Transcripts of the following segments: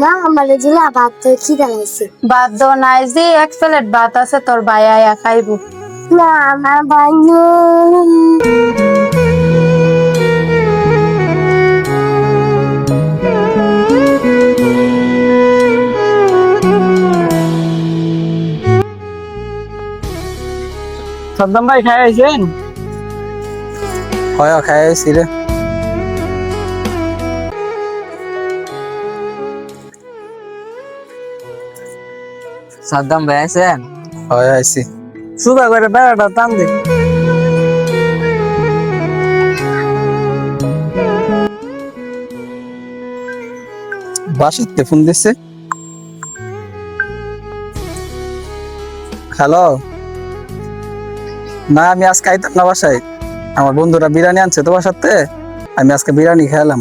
না আমার জিলা ভাত তো খিদা লাগছে। ভাত দো নাই যে এক প্লেট ভাত আছে তোর ভাই আয়া খাইবো। না আমার ভাই সাদ্দাম ভাই খাই আইছেন? হয় খাই আইছি রে। সাদ্দাম ভাই আছেন? হয় আইছি। সুদা করে বেড়াটা টান দে। বাসাতে ফোন দিছে। হ্যালো, না আমি আজকে আইতাম না বাসায়, আমার বন্ধুরা বিরিয়ানি আনছে তো বাসাতে, আমি আজকে বিরিয়ানি খেলাম।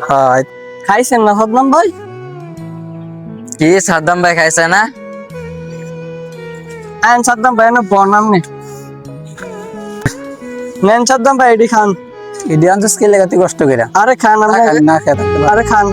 হ্যাঁ খাইছেন না সাদ্দাম ভাই? কি সাদ্দাম ভাই খাইছে না? আইন সাদ্দাম ভাই না বনাম নে। নেন সাদ্দাম ভাই এডি খান। ইডি আনছিস কি লেগাতে কষ্ট করে? আরে খান না আমরা। খালি না খেয়ে থাকতে পারবো। আরে খান।